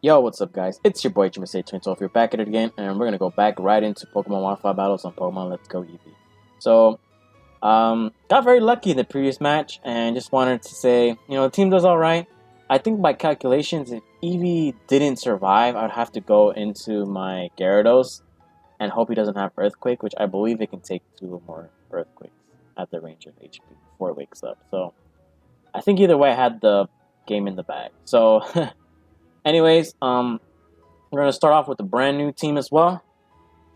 Yo, what's up, guys? It's your boy Jimmy812 here, back at it again, and we're gonna go back right into Pokemon Wi-Fi battles on Pokemon Let's Go Eevee. So, got very lucky in the previous match, and just wanted to say, the team does all right. I think by calculations, if Eevee didn't survive, I'd have to go into my Gyarados and hope he doesn't have Earthquake, which I believe it can take 2 or more Earthquakes at the range of HP before it wakes up. So, I think either way, I had the game in the bag. So. Anyways, we're gonna start off with a brand new team as well.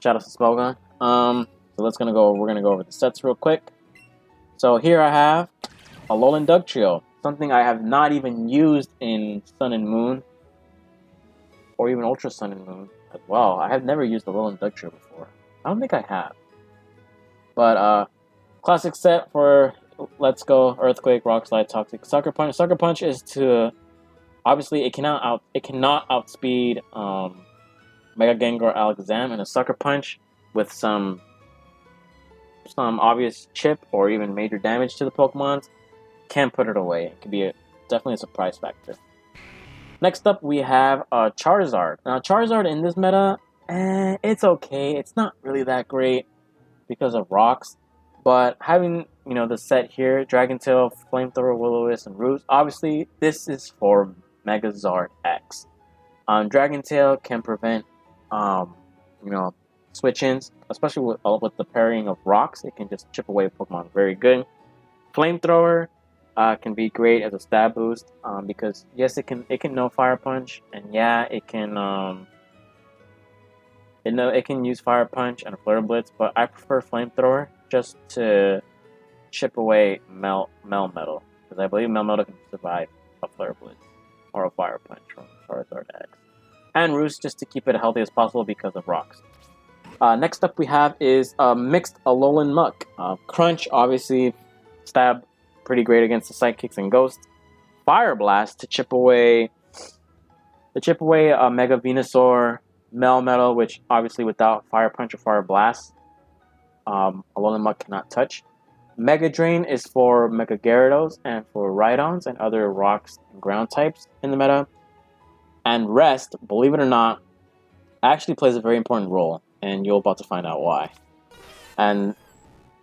Shout out to Spellgun. So we're gonna go over the sets real quick. So here I have a Alolan Dugtrio, something I have not even used in Sun and Moon, or even Ultra Sun and Moon as well. I have never used a Alolan Dugtrio before. I don't think I have. But classic set for Let's Go: Earthquake, Rock Slide, Toxic, Sucker Punch. Sucker Punch is to obviously, it cannot outspeed Mega Gengar Alakazam, and a Sucker Punch with some obvious chip or even major damage to the Pokemons can put it away. It could be definitely a surprise factor. Next up, we have Charizard. Now, Charizard in this meta, it's okay. It's not really that great because of rocks, but having the set here, Dragon Tail, Flamethrower, Will-O-Wisp, and Roost. Obviously, this is for Megazard X. Dragon Tail can prevent, switch-ins, especially with the parrying of rocks. It can just chip away Pokemon very good. Flamethrower can be great as a stab boost because yes, it can know Fire Punch, and yeah, it can use Fire Punch and Flare Blitz, but I prefer Flamethrower just to chip away Melmetal, because I believe Melmetal can survive a Flare Blitz or a Fire Punch from Charizard X. And Roost just to keep it healthy as possible because of rocks. Next up we have is mixed Alolan Muck. Crunch, obviously, stab pretty great against the Psychics and Ghosts. Fire Blast to chip away Mega Venusaur, Melmetal, which obviously without Fire Punch or Fire Blast, Alolan Muck cannot touch. Mega Drain is for Mega Gyarados and for Rhydons and other rocks and ground types in the meta. And Rest, believe it or not, actually plays a very important role, and you're about to find out why. And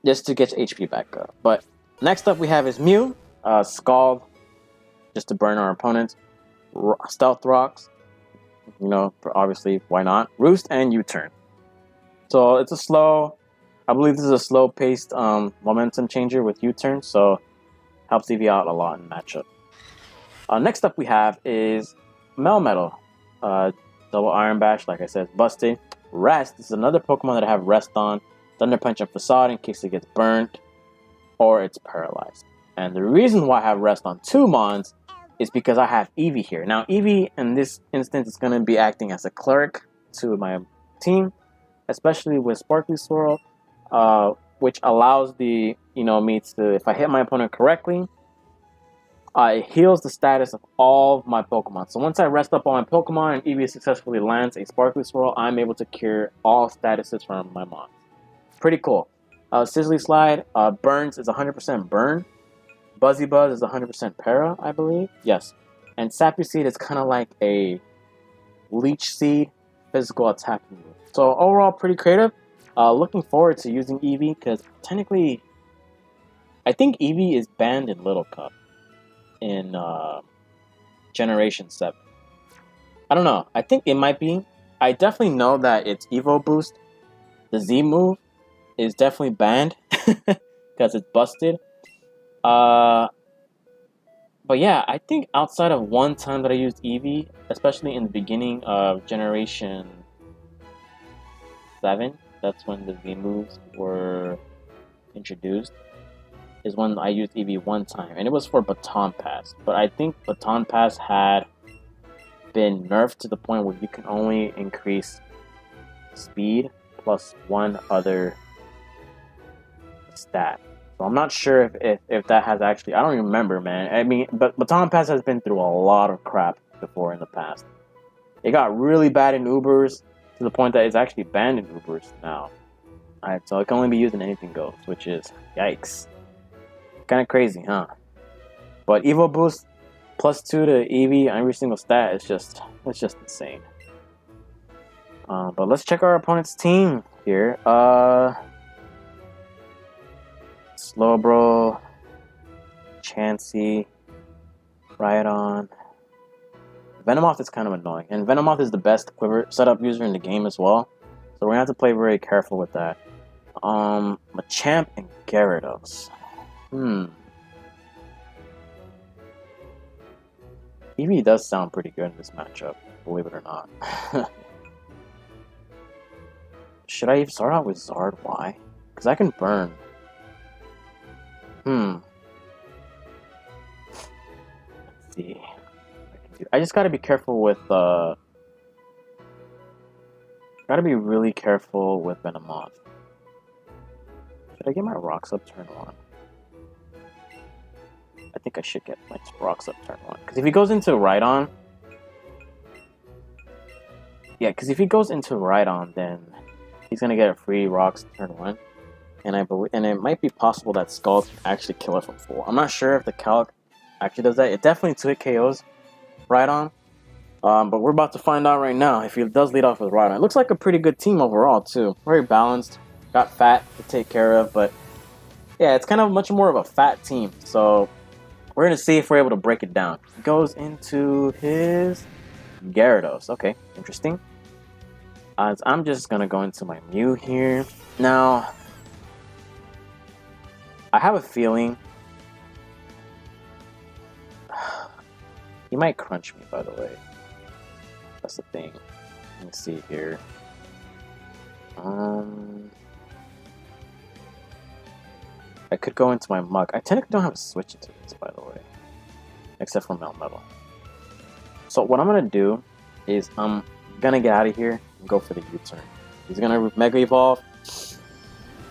just to get your HP back up. But next up we have is Mew, Scald, just to burn our opponents. Stealth Rocks, obviously, why not? Roost and U-Turn. So it's I believe this is a slow-paced momentum changer with U-Turn, so helps Eevee out a lot in matchup. Next up we have is Melmetal. Double Iron Bash, like I said, is busted. Rest, this is another Pokemon that I have Rest on. Thunder Punch and Facade in case it gets burnt or it's paralyzed. And the reason why I have Rest on 2 Mons is because I have Eevee here. Now, Eevee, in this instance, is going to be acting as a cleric to my team, especially with Sparkly Swirl, which allows me to, if I hit my opponent correctly, it heals the status of all of my Pokemon. So once I rest up on my Pokemon and Eevee successfully lands a Sparkly Swirl, I'm able to cure all statuses from my Mon. Pretty cool. Sizzly Slide, Burns is 100% Burn. Buzzy Buzz is 100% Para, I believe. Yes. And Sappy Seed is kind of like a Leech Seed physical attack move. So overall, pretty creative. Looking forward to using Eevee, because technically, I think Eevee is banned in Little Cup in Generation 7. I don't know. I think it might be. I definitely know that its Evo Boost, the Z move, is definitely banned because it's busted. But yeah, I think outside of one time that I used Eevee, especially in the beginning of Generation 7, that's when the Z moves were introduced, is when I used Eevee one time, and it was for Baton Pass. But I think Baton Pass had been nerfed to the point where you can only increase speed plus one other stat. So I'm not sure if that has actually, I don't even remember, man. I mean, but Baton Pass has been through a lot of crap before in the past. It got really bad in Ubers to the point that it's actually banned in Ubers now. Alright, so it can only be used in Anything Goes, which is, yikes. Kind of crazy, huh? But Evo Boost +2 to Eevee on every single stat is just It's just insane. But let's check our opponent's team here. Slowbro, Chansey, Rhydon. Venomoth is kind of annoying, and Venomoth is the best quiver setup user in the game as well. So we're gonna have to play very careful with that. Machamp and Gyarados. Eevee does sound pretty good in this matchup, believe it or not. Should I start out with Zard? Why? Because I can burn. Let's see. I just gotta be careful with, gotta be really careful with Venomoth. Should I get my Rocks up turn 1? I think I should get my Rocks up turn 1. Because if he goes into Rhydon... Yeah, because if he goes into Rhydon, then he's gonna get a free Rocks turn 1. And it might be possible that Scald can actually kill it from full. I'm not sure if the Calc actually does that. It definitely 2-hit KOs Rhydon. But we're about to find out right now if he does lead off with Rhydon. It looks like a pretty good team overall, too. Very balanced. Got Fat to take care of, but yeah, it's kind of much more of a fat team. So we're going to see if we're able to break it down. He goes into his Gyarados. Okay, interesting. I'm just going to go into my Mew here. Now, I have a feeling he might crunch me, by the way. That's the thing. Let me see here. I could go into my Mug. I technically don't have a switch into this, by the way. Except for Melmetal. So what I'm going to do is I'm going to get out of here and go for the U-turn. He's going to Mega Evolve.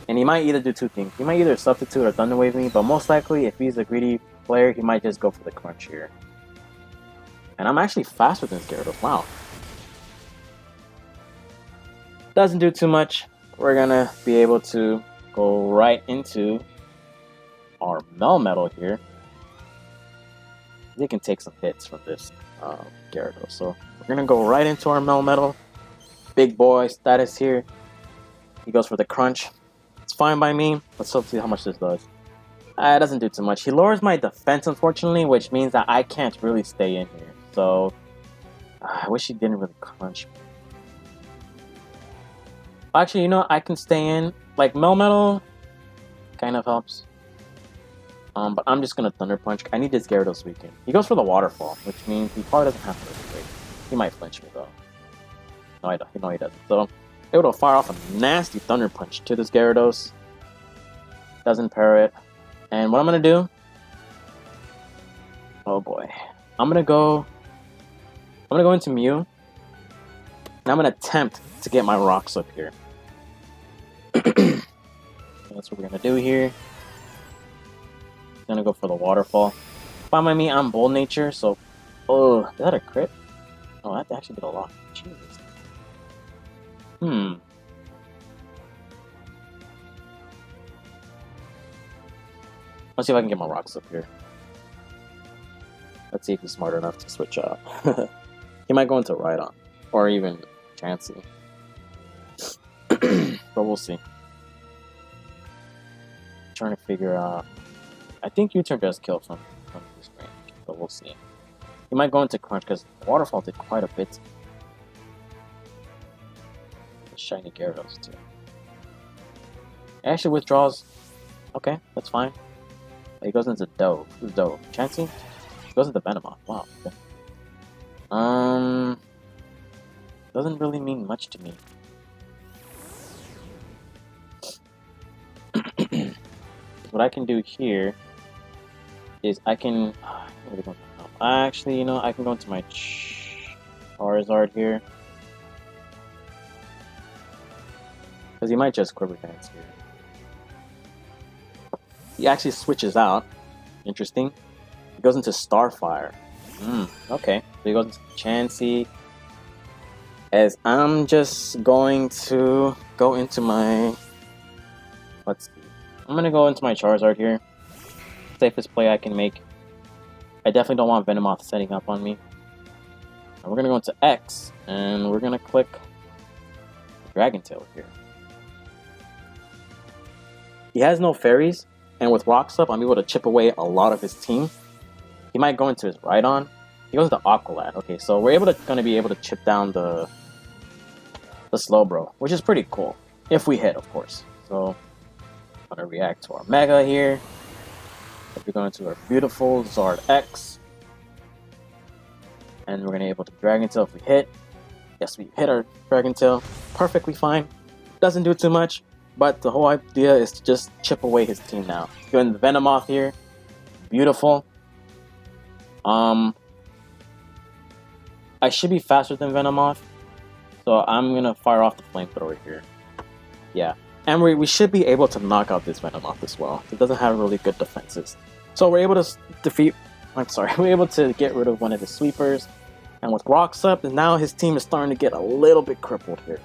And he might either do two things. He might either Substitute or Thunder Wave me, but most likely, if he's a greedy player, he might just go for the Crunch here. And I'm actually fast with this Gyarados. Wow. Doesn't do too much. We're going to be able to go right into our Melmetal here. They can take some hits from this Gyarados. So we're going to go right into our Melmetal. Big boy status here. He goes for the Crunch. It's fine by me. Let's see how much this does. It doesn't do too much. He lowers my defense, unfortunately, which means that I can't really stay in here. So I wish he didn't really Crunch me. Actually, you know, I can stay in. Like, Melmetal kind of helps. But I'm just going to Thunder Punch. I need this Gyarados weekend. He goes for the Waterfall, which means he probably doesn't have to really wait. He might flinch me, though. No, he doesn't. So, able to fire off a nasty Thunder Punch to this Gyarados. Doesn't pair it. And what I'm going to do... Oh, boy. I'm going to go into Mew. And I'm going to attempt to get my Rocks up here. That's what we're going to do here. Gonna go for the Waterfall. By me, I'm Bold Nature, so... Oh, is that a crit? Oh, that actually did a lot. Jesus. Let's see if I can get my Rocks up here. Let's see if he's smart enough to switch out. He might go into Rhydon. Or even Chansey. But we'll see. Trying to figure out... I think U-turn does kill from this range, but we'll see. He might go into Crunch because Waterfall did quite a bit. Shiny Gyarados too. He actually withdraws. Okay, that's fine. He goes into Dove. Who's Dove? Chansey? He goes into Venomoth. Wow. Okay. Doesn't really mean much to me. What I can do here is I can... Actually, you know, I can go into my Charizard here. Because he might just Quiver Dance here. He actually switches out. Interesting. He goes into Starfire. Okay. So he goes into Chansey. As I'm just going to go into my... Let's see. I'm going to go into my Charizard here. Safest play I can make. I definitely don't want Venomoth setting up on me. And we're gonna go into X, and we're gonna click Dragon Tail here. He has no fairies, and with Rocks up, I'm able to chip away a lot of his team. He might go into his Rhydon. He goes to Aqualad. Okay, so we're gonna be able to chip down the Slowbro, which is pretty cool. If we hit, of course. So I'm gonna react to our Mega here. We're going to our beautiful Zard X. And we're gonna be able to Dragon Tail if we hit. Yes, we hit our Dragon Tail. Perfectly fine. Doesn't do too much. But the whole idea is to just chip away his team now. Going the Venomoth here. Beautiful. I should be faster than Venomoth. So I'm gonna fire off the Flamethrower here. Yeah. And we should be able to knock out this Venomoth as well. It doesn't have really good defenses. So we're able to we're able to get rid of one of the sweepers. And with Rocks up, and now his team is starting to get a little bit crippled here.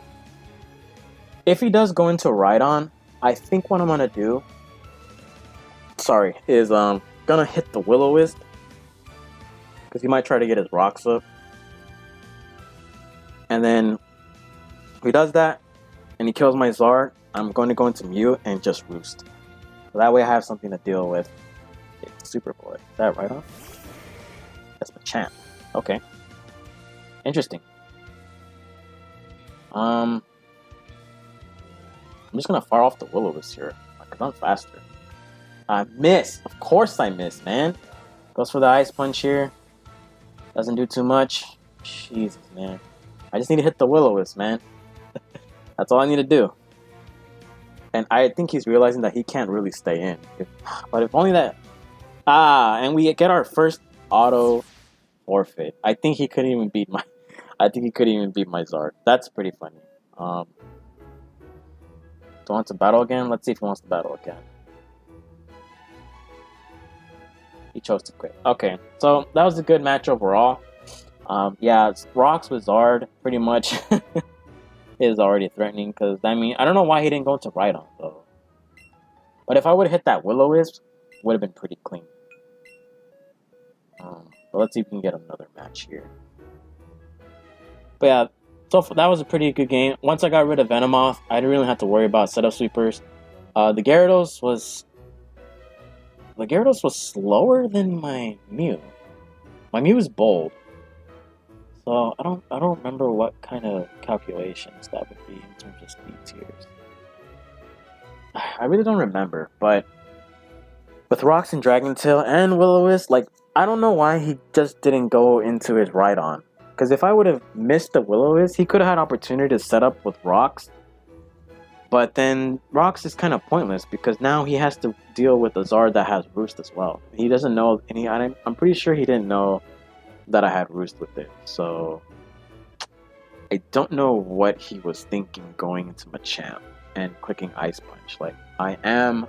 If he does go into Rhydon, I think what I'm gonna do is gonna hit the Will-O-Wisp. Because he might try to get his Rocks up. And then if he does that and he kills my Zard, I'm going to go into Mew and just Roost. So that way I have something to deal with. It's Superboy. Is that Rhydon? That's Machamp. Okay. Interesting. I'm just gonna fire off the Will-O-Wisp here, because I'm faster. I miss! Of course I miss, man! Goes for the Ice Punch here. Doesn't do too much. Jesus, man. I just need to hit the Will-O-Wisp, man. That's all I need to do. And I think he's realizing that he can't really stay in. But if only that... and we get our first auto forfeit. I think he couldn't even beat my... Zard. That's pretty funny. Do you want to battle again? Let's see if he wants to battle again. He chose to quit. Okay, so that was a good match overall. Yeah, Rocks with Zard pretty much is already threatening, because, I mean, I don't know why he didn't go to Rhydon, though. But if I would have hit that Will-O-Wisp, it would have been pretty clean. But let's see if we can get another match here. But yeah, so that was a pretty good game. Once I got rid of Venomoth, I didn't really have to worry about setup sweepers. The Gyarados was slower than my Mew. My Mew is bold, so I don't remember what kind of calculations that would be in terms of speed tiers. I really don't remember, but with Rocks and Dragon Tail and Will-O-Wisp, like, I don't know why he just didn't go into his Rhydon. Because if I would have missed the Will-O-Wisp, he could have had opportunity to set up with Rocks. But then Rocks is kind of pointless, because now he has to deal with a Zard that has Roost as well. He doesn't know any... I'm pretty sure he didn't know that I had Roost with it. So I don't know what he was thinking going into Machamp and clicking Ice Punch. Like, I am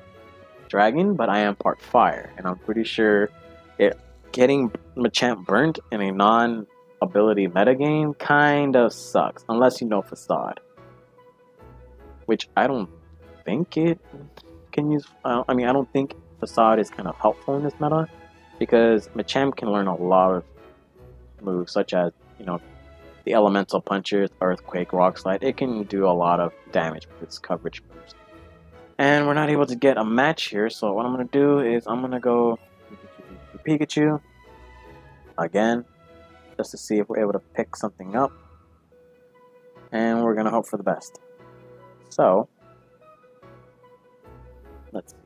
Dragon, but I am part Fire. And I'm pretty sure getting Machamp burnt in a non-ability metagame kind of sucks. Unless you know Facade. Which I don't think it can use... I mean, I don't think Facade is kind of helpful in this meta. Because Machamp can learn a lot of moves, such as, you know, the Elemental Punches, Earthquake, Rock Slide. It can do a lot of damage with its coverage moves. And we're not able to get a match here, so what I'm going to do is I'm going to go Pikachu again, just to see if we're able to pick something up. And we're going to hope for the best. So, let's see.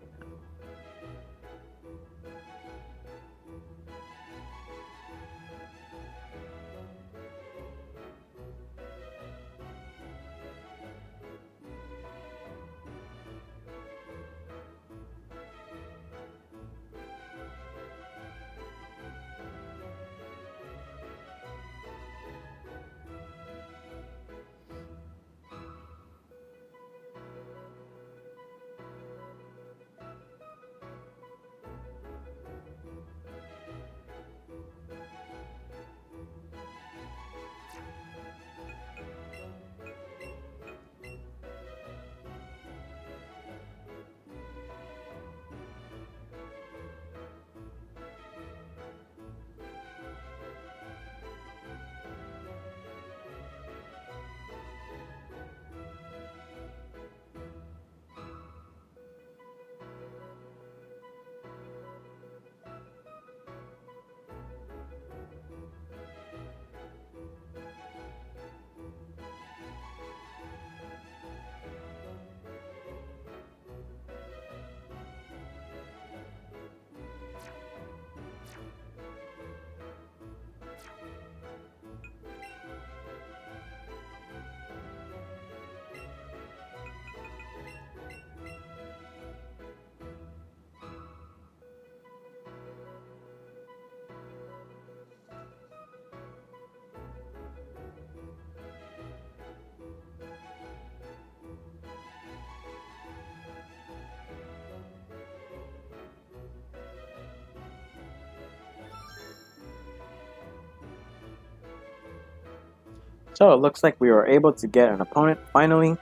So it looks like we were able to get an opponent finally.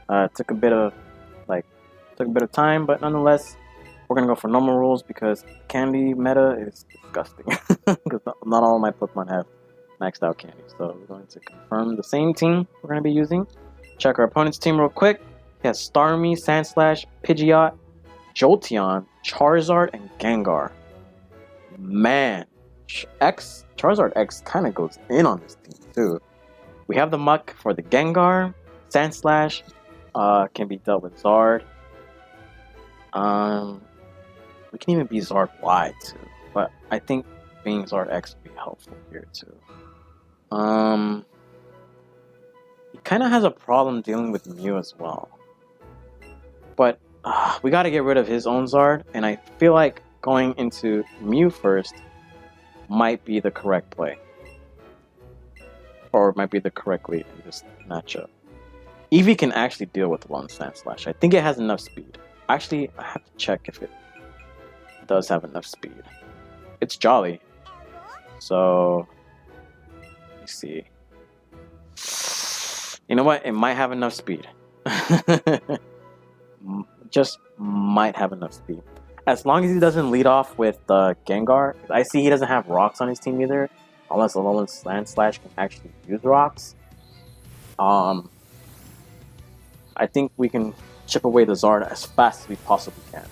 Took a bit of time, but nonetheless, we're gonna go for normal rules because candy meta is disgusting. Because not all of my Pokemon have maxed out candy. So we're going to confirm the same team we're gonna be using. Check our opponent's team real quick. He has Starmie, Sandslash, Pidgeot, Jolteon, Charizard, and Gengar. Man, Charizard X kind of goes in on this team too. We have the Muck for the Gengar. Sandslash can be dealt with Zard. We can even be Zard Y too, but I think being Zard X would be helpful here too. He kind of has a problem dealing with Mew as well, but we got to get rid of his own Zard, and I feel like going into Mew first might be the correct play. Or might be the correct lead in this matchup. Eevee can actually deal with one Sandslash. I think it has enough speed. Actually, I have to check if it does have enough speed. It's Jolly. So, let me see. You know what? It might have enough speed. Just might have enough speed. As long as he doesn't lead off with Gengar. I see he doesn't have rocks on his team either. Unless Alolan Sandslash can actually use rocks. I think we can chip away the Zard as fast as we possibly can.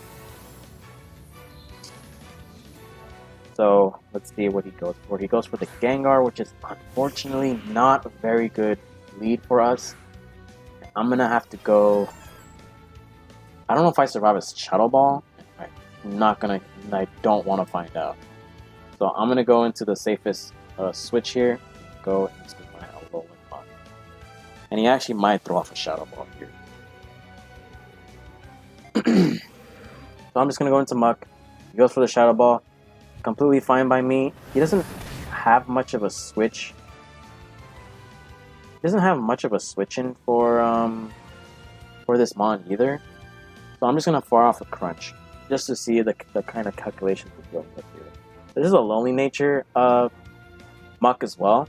So, let's see what he goes for. He goes for the Gengar, which is unfortunately not a very good lead for us. I'm gonna have to go... I don't know if I survive a Shadow Ball. I'm not gonna... I don't want to find out. So I'm gonna go into the safest switch here. Go into my Alolan Muck. And he actually might throw off a Shadow Ball here. So I'm just gonna go into Muck. He goes for the Shadow Ball. Completely fine by me. He doesn't have much of a switch. He doesn't have much of a switch in for this Mon either. So I'm just gonna fire off a Crunch. Just to see the kind of calculations we're dealing with here. This is a lonely nature of Muck as well.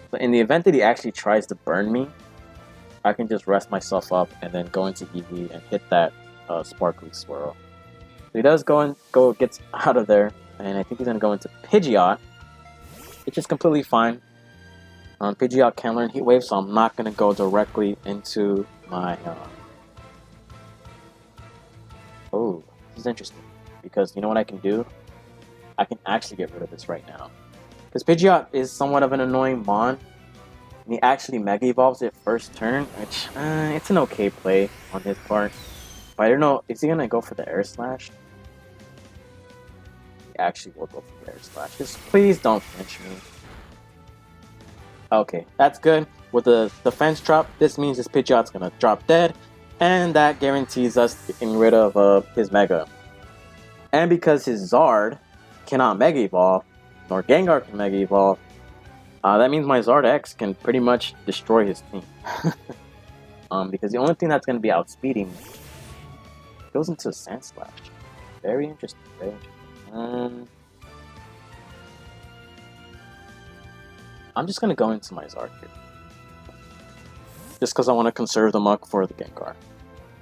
But in the event that he actually tries to burn me, I can just rest myself up and then go into Eevee and hit that Sparkly Swirl. So he does gets out of there, and I think he's gonna go into Pidgeot, which is completely fine. Pidgeot can learn Heat Wave, so I'm not gonna go directly into my. Oh, this is interesting because you know what I can do? I can actually get rid of this right now. Because Pidgeot is somewhat of an annoying Mon. And he actually Mega Evolves it first turn, which, it's an okay play on his part. But I don't know, is he going to go for the Air Slash? He actually will go for the Air Slash. Just please don't flinch me. Okay, that's good. With the defense drop, this means this Pidgeot's going to drop dead. And that guarantees us getting rid of his Mega. And because his Zard cannot Mega Evolve, nor Gengar can Mega Evolve, that means my Zard X can pretty much destroy his team. Because the only thing that's going to be outspeeding goes into a Sandslash. Very interesting, very interesting. I'm just going to go into my Zard here. Just because I want to conserve the Muck for the Gengar.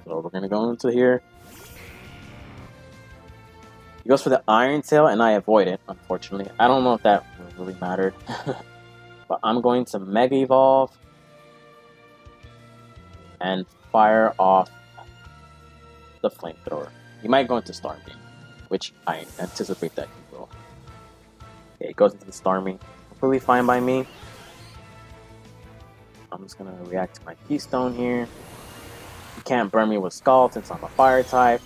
So we're going to go into here. He goes for the Iron Tail, and I avoid it, unfortunately. I don't know if that really mattered. But I'm going to Mega Evolve and fire off the Flamethrower. He might go into Starmie, which I anticipate that he will. Okay, he goes into the Starmie. Completely fine by me. I'm just going to react to my Keystone here. He can't burn me with Scald since I'm a Fire type.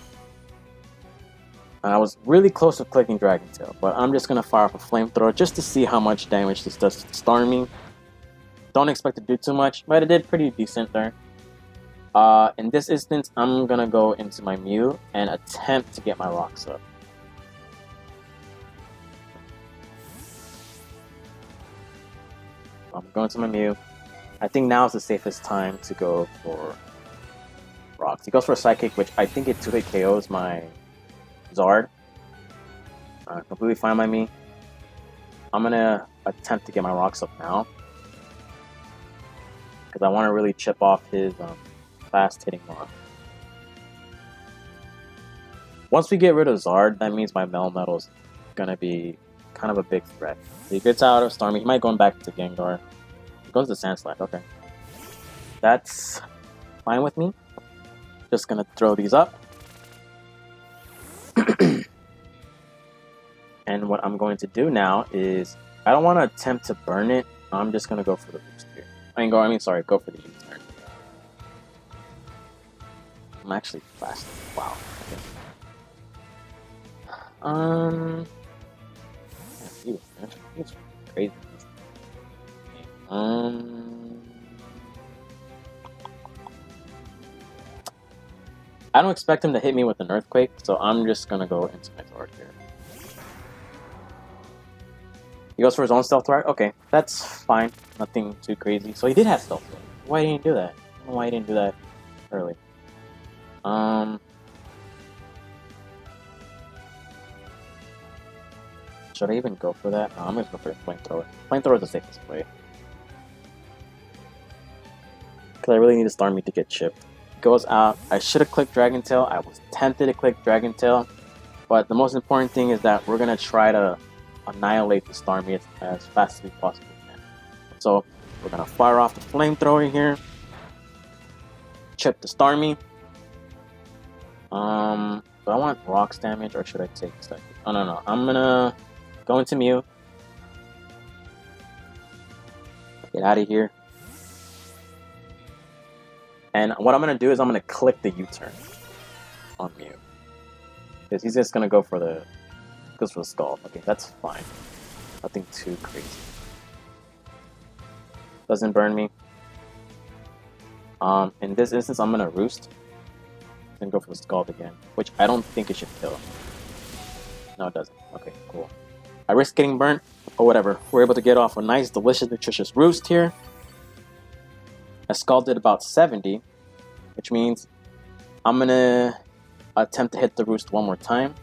And I was really close to clicking Dragon Tail, but I'm just going to fire off a Flamethrower just to see how much damage this does to Starmie. Don't expect to do too much, but it did pretty decent there. In this instance, I'm going to go into my Mew and attempt to get my rocks up. I'm going to my Mew. I think now is the safest time to go for rocks. He goes for a Psychic, which I think it 2-hit KOs my Zard. Completely fine by me. I'm gonna attempt to get my rocks up now. because I want to really chip off his fast hitting mod. Once we get rid of Zard, that means my Melmetal's gonna be kind of a big threat. He gets out of Starmie. He might go back to Gengar. He goes to Sandslash. Okay, that's fine with me. Just gonna throw these up. And what I'm going to do now is I don't want to attempt to burn it. I'm just gonna go for the boost here. Go for the U-turn. I'm actually fast. Wow. Okay. He's crazy. I don't expect him to hit me with an Earthquake, so I'm just gonna go into my Zord here. He goes for his own Stealth Rock? Okay, that's fine. Nothing too crazy. So he did have Stealth Rock. Why didn't he do that? I don't know why he didn't do that early. Should I even go for that? No, I'm gonna go for the Flamethrower. Flamethrower is the safest play. Because I really need a Starmie to get chipped. Goes out. I should have clicked Dragon Tail. I was tempted to click Dragon Tail. But the most important thing is that we're going to try to annihilate the Starmie as fast as we possibly can. So we're going to fire off the Flamethrower here. Chip the Starmie. Do I want Rocks damage or should I take Psychic? Oh, no. I'm going to go into Mew. Get out of here. And what I'm going to do is I'm going to click the U-turn on Mew. Because he's just going to go for the Scald. Okay, that's fine. Nothing too crazy. Doesn't burn me. In this instance, I'm going to Roost. And go for the Scald again. Which I don't think it should kill. No, it doesn't. Okay, cool. I risk getting burnt. Or whatever. We're able to get off a nice, delicious, nutritious Roost here. I scalded about 70, which means I'm going to attempt to hit the Roost one more time.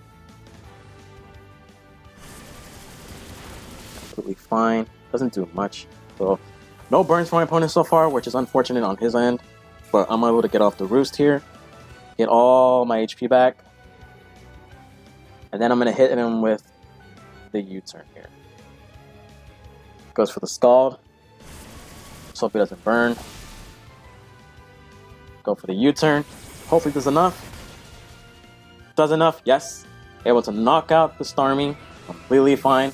Completely fine. Doesn't do much. So, no burns for my opponent so far, which is unfortunate on his end. But I'm able to get off the Roost here. Get all my HP back. And then I'm going to hit him with the U-turn here. Goes for the Scald. Just hope he doesn't burn. Go for the U-turn. Hopefully does enough. Does enough, yes. Able to knock out the Starmie. Completely fine.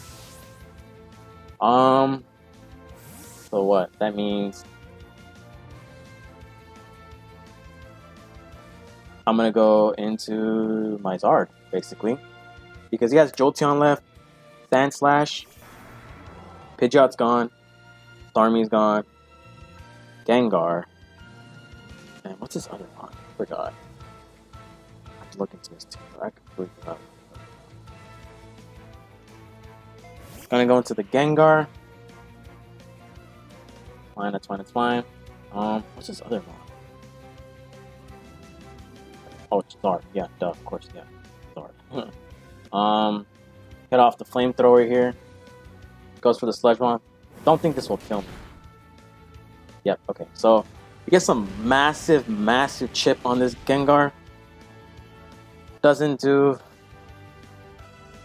So what? That means I'm gonna go into my Zard, basically. Because he has Jolteon left, Sandslash, Pidgeot's gone, Starmie's gone, Gengar. And what's his other one? I forgot. I have to look into his team. I completely forgot. Gonna go into the Gengar. Fine, that's fine, that's fine. What's his other one? Oh, it's Zard. Yeah, duh, of course, yeah. Zard. Hit off the Flamethrower here. Goes for the Sludge Bomb. Don't think this will kill me. Yep, okay. So, we get some massive chip on this Gengar. Doesn't do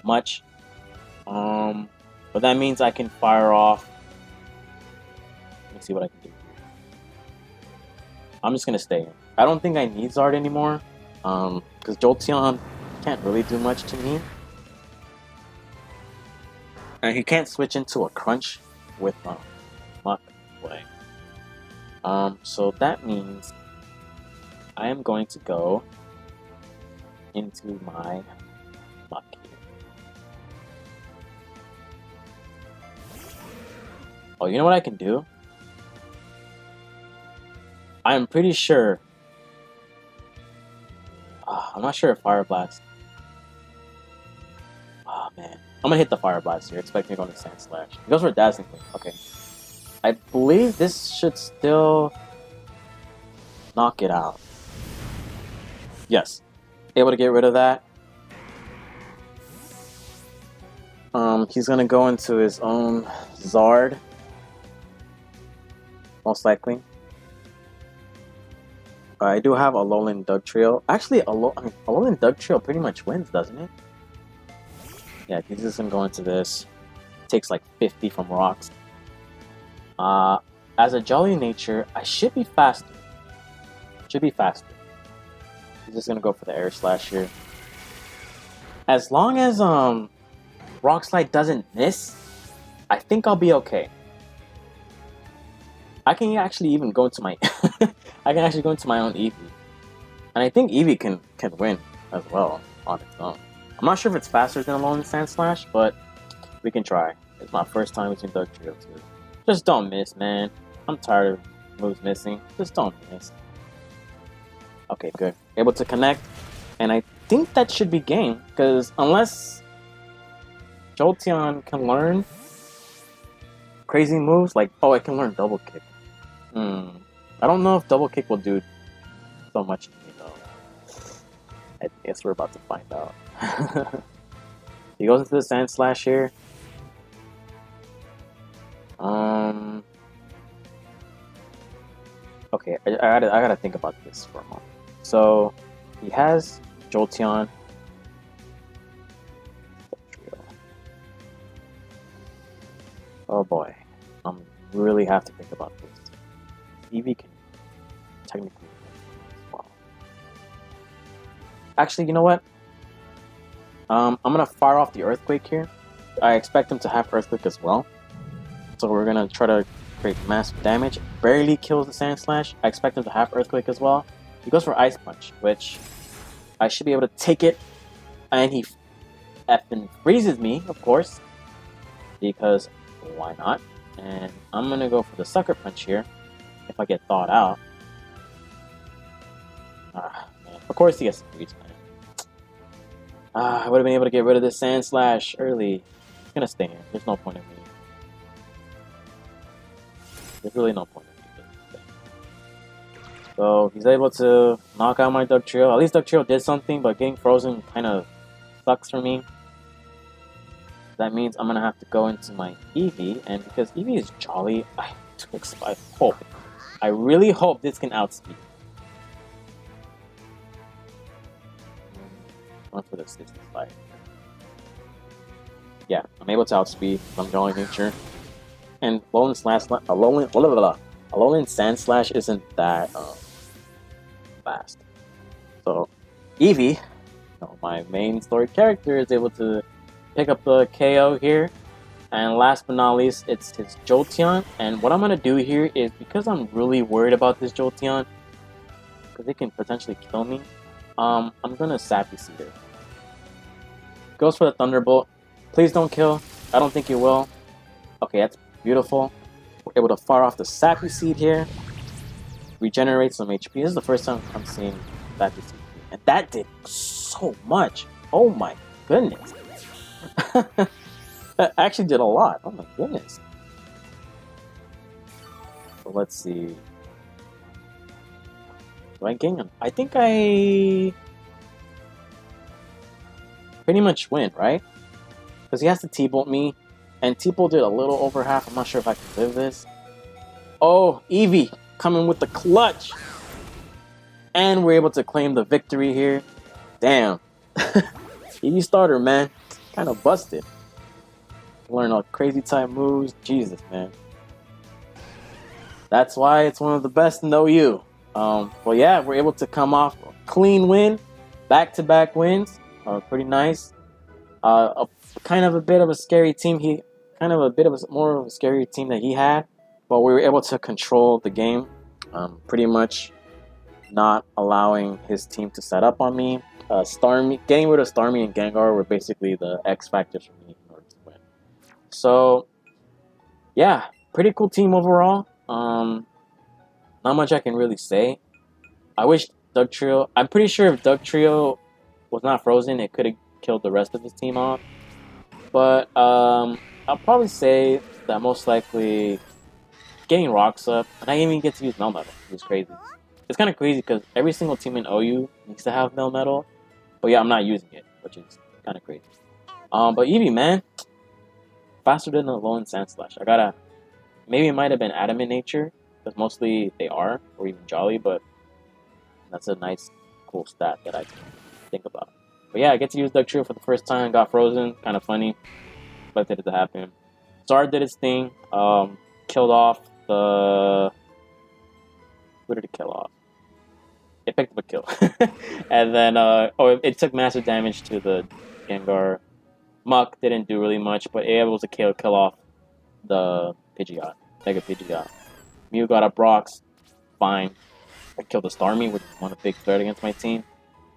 much. But that means I can fire off. Let me see what I can do. I'm just gonna stay in. I don't think I need Zard anymore. Because Jolteon can't really do much to me. And he can't switch into a Crunch with Muck play. So that means I am going to go into my Muck here. Oh, you know what I can do? I'm pretty sure. I'm not sure if Fire Blast. Oh man, I'm gonna hit the Fire Blast here. Expect me to go to Sandslash. He goes for Dazzling Gleam. Okay, I believe this should still knock it out. Yes, able to get rid of that. He's gonna go into his own Zard, most likely. I do have a Alolan Dugtrio. Actually, Alolan Dugtrio pretty much wins, doesn't it? Yeah, he's just gonna go into this. Takes like 50 from rocks. As a Jolly nature, I should be faster. Should be faster. He's just gonna go for the Air Slash here. As long as Rock Slide doesn't miss, I think I'll be okay. I can actually even go into my I can actually go into my own Eevee. And I think Eevee can win as well on its own. I'm not sure if it's faster than Alolan Sand Slash, but we can try. It's my first time using Dugtrio too. Just don't miss, man. I'm tired of moves missing. Just don't miss. Okay, good. Able to connect. And I think that should be game, because unless Jolteon can learn crazy moves, like, oh, it can learn Double Kick. I don't know if Double Kick will do so much to me, though. I guess we're about to find out. He goes into the Sand Slash here. Okay, I gotta think about this for a moment. So, he has Jolteon. Oh boy, really have to think about this. Eevee can technically as well. Actually, you know what? I'm gonna fire off the Earthquake here. I expect him to have Earthquake as well. So we're gonna try to create massive damage. Barely kills the Sand Slash. I expect him to have Earthquake as well. He goes for Ice Punch, which I should be able to take it. And he effing freezes me, of course. Because why not? And I'm gonna go for the Sucker Punch here. If I get thawed out. Man. Of course he gets some freeze, man. I would have been able to get rid of this Sand Slash early. It's gonna stay here. There's no point in me. There's really no point in me. So he's able to knock out my Dugtrio. At least Dugtrio did something, but getting frozen kind of sucks for me. That means I'm gonna have to go into my Eevee, and because Eevee is jolly, I really hope this can outspeed. Going for the 65. Yeah, I'm able to outspeed from Jolly Nature. And Alolan Sand Slash isn't that fast. So Eevee, my main story character, is able to pick up the KO here. And last but not least, it's his Jolteon. And what I'm going to do here is, because I'm really worried about this Jolteon, because it can potentially kill me, I'm going to Sappy Seed it. Goes for the Thunderbolt. Please don't kill. I don't think it will. Okay, that's beautiful. We're able to fire off the Sappy Seed here. Regenerate some HP. This is the first time I'm seeing Sappy Seed. And that did so much. Oh my goodness. That actually did a lot. Oh my goodness. So let's see. Do I gain him? I think I pretty much win, right? Because he has to T-Bolt me. And T-Bolt did a little over half. I'm not sure if I can live this. Oh, Eevee coming with the clutch. And we're able to claim the victory here. Damn. Eevee starter, man. Kind of busted. Learn all crazy type moves. Jesus, man. That's why it's one of the best in OU. Well, yeah, we're able to come off a clean win. Back-to-back wins. Pretty nice. Kind of a bit of a scary team. More of a scary team that he had. But we were able to control the game. Pretty much not allowing his team to set up on me. Getting rid of Starmie and Gengar were basically the X factors for me in order to win. So, yeah, pretty cool team overall. Not much I can really say. I wish Dugtrio... I'm pretty sure if Dugtrio was not frozen, it could have killed the rest of his team off. But I'll probably say that most likely getting rocks up, and I didn't even get to use Melmetal, which is crazy. It's kind of crazy because every single team in OU needs to have Melmetal. But yeah, I'm not using it, which is kind of crazy. But Eevee, man, faster than the Alolan Sand Slash. Maybe it might have been Adamant Nature, because mostly they are, or even Jolly, but That's a nice, cool stat that I can think about. But yeah, I get to use Duck Trio for the first time. Got frozen, kind of funny. Expected it to happen. Zard did its thing. Killed off the. Who did it kill off? It picked up a kill, and then it took massive damage to the Gengar. Muck didn't do really much, but it was a kill off the Pidgeot, Mega Pidgeot. Mew got up rocks, fine. I killed the Starmie, which is one of the big threat against my team.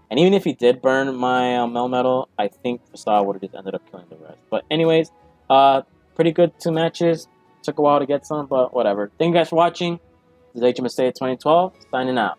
And even if he did burn my Melmetal, I think Fasal would have just ended up killing the rest. But anyways, pretty good 2 matches. Took a while to get some, but whatever. Thank you guys for watching. This is HMSA 2012, signing out.